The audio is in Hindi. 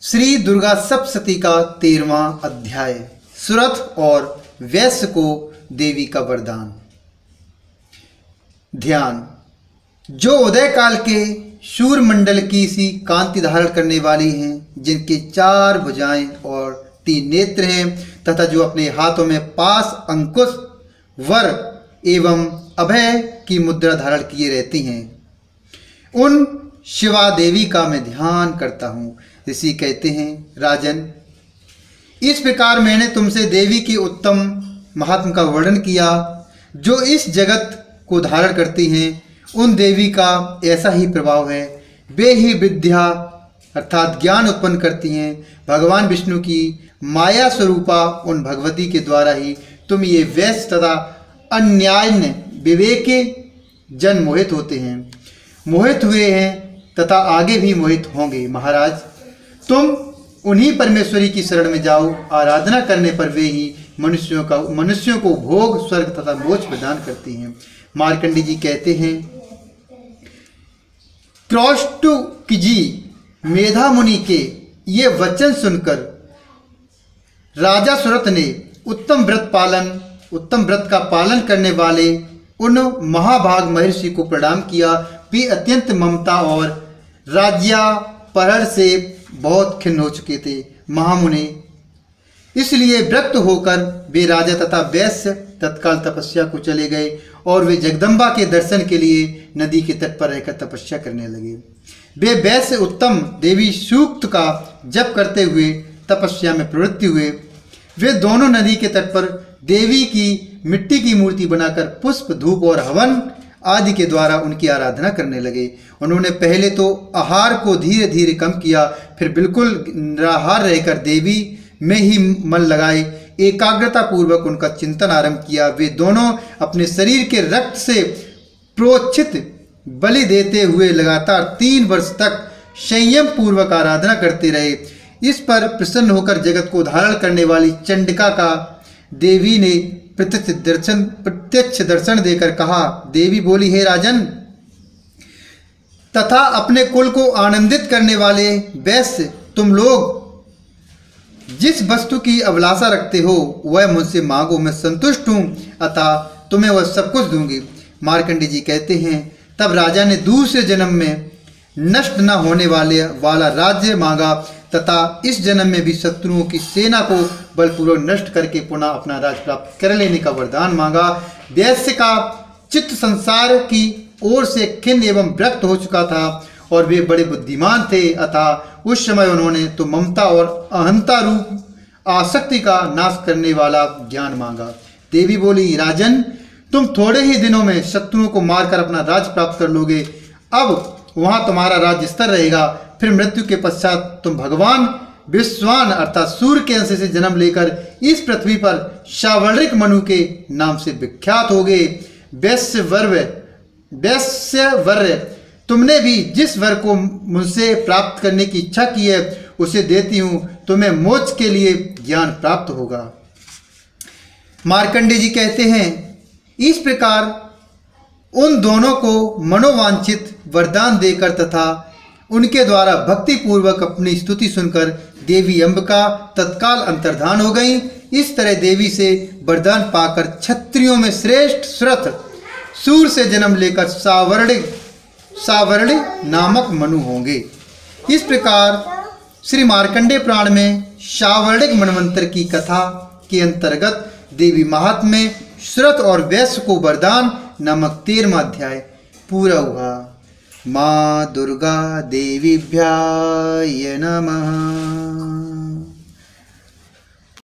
श्री दुर्गा सप्तशती का 13वां अध्याय। सुरथ और वैश्य को देवी का वरदान। ध्यान। जो उदय काल के सूर्य मंडल की सी कांति धारण करने वाली हैं, जिनके 4 भुजाएं और 3 नेत्र हैं, तथा जो अपने हाथों में पास, अंकुश, वर एवं अभय की मुद्रा धारण किए रहती हैं, उन शिवा देवी का मैं ध्यान करता हूँ। ऋषि कहते हैं, राजन, इस प्रकार मैंने तुमसे देवी के उत्तम महात्म का वर्णन किया। जो इस जगत को धारण करती हैं, उन देवी का ऐसा ही प्रभाव है। वे ही विद्या अर्थात ज्ञान उत्पन्न करती हैं। भगवान विष्णु की माया स्वरूपा उन भगवती के द्वारा ही तुम ये वैश्य तथा अन्यान्य विवेके जन मोहित होते हैं, मोहित हुए हैं तथा आगे भी मोहित होंगे। महाराज, तुम उन्हीं परमेश्वरी की शरण में जाओ। आराधना करने पर वे ही मनुष्यों को भोग, स्वर्ग तथा मोक्ष प्रदान करती हैं। मार्कंडी जी कहते हैं, क्रौष्टुकजी मेधा मुनि के ये वचन सुनकर राजा सुरथ ने उत्तम व्रत का पालन करने वाले उन महाभाग महर्षि को प्रणाम किया। वे अत्यंत ममता और राज्यापहरण से बहुत खिन्न हो चुके थे। महामुनि इसलिए विरक्त होकर वे राजा तथा वैश्य तत्काल तपस्या को चले गए और वे जगदम्बा के दर्शन के लिए नदी के तट पर रहकर तपस्या करने लगे। वे वैश्य उत्तम देवी सूक्त का जप करते हुए तपस्या में प्रवृत्त हुए। वे दोनों नदी के तट पर देवी की मिट्टी की मूर्ति बनाकर पुष्प, धूप और हवन आदि के द्वारा उनकी आराधना करने लगे। उन्होंने पहले तो आहार को धीरे धीरे कम किया, फिर बिल्कुल निराहार रहकर देवी में ही मन लगाए एकाग्रता पूर्वक उनका चिंतन आरंभ किया। वे दोनों अपने शरीर के रक्त से प्रोक्षित बलि देते हुए लगातार 3 वर्ष तक संयम पूर्वक आराधना करते रहे। इस पर प्रसन्न होकर जगत को धारण करने वाली चंडिका का देवी ने प्रत्यक्ष दर्शन देकर कहा। देवी बोली, हे राजन, तथा अपने कुल को आनंदित करने वाले वैश्य, तुम लोग जिस वस्तु की अभिलाषा रखते हो वह मुझसे मांगो, मैं संतुष्ट हूँ, अतः तुम्हें वह सब कुछ दूंगी। मार्कंडी जी कहते हैं, तब राजा ने दूसरे जन्म में नष्ट न होने वाला राज्य मांगा तथा इस जन्म में भी शत्रुओं की सेना को बलपूर्वक नष्ट करके पुनः अपना राज प्राप्त कर लेने का वरदान मांगा। वैश्य का चित्त संसार की ओर से खिन्न एवं विरक्त हो चुका था और वे बड़े बुद्धिमान थे, अतः उस समय उन्होंने तो ममता और अहंता रूप आसक्ति का नाश करने वाला ज्ञान मांगा। देवी बोली, राजन, तुम थोड़े ही दिनों में शत्रुओं को मारकर अपना राज प्राप्त कर लोगे। अब वहां तुम्हारा राज्य स्थिर रहेगा। फिर मृत्यु के पश्चात तुम भगवान विश्वान अर्थात सूर्य के अंश से जन्म लेकर इस पृथ्वी पर शावरिक मनु के नाम से विख्यात होगे। वैश्यवर्य, तुमने भी जिस वर को मुझसे प्राप्त करने की इच्छा की है उसे देती हूँ। तुम्हें मोक्ष के लिए ज्ञान प्राप्त होगा। मार्कंडे जी कहते हैं, इस प्रकार उन दोनों को मनोवांछित वरदान देकर तथा उनके द्वारा भक्ति पूर्वक अपनी स्तुति सुनकर देवी अंबिका तत्काल अंतर्धान हो गई। इस तरह देवी से वरदान पाकर क्षत्रियों में श्रेष्ठ सुरथ सूर्य से जन्म लेकर सावर्णि नामक मनु होंगे। इस प्रकार श्री मार्कंडे पुराण में सावर्णिक मनवंतर की कथा के अंतर्गत देवी महात्म्य में सुरथ और वैश्य को वरदान नामक 13वां अध्याय पूरा हुआ। माँ दुर्गा देवीभ्याय नमः।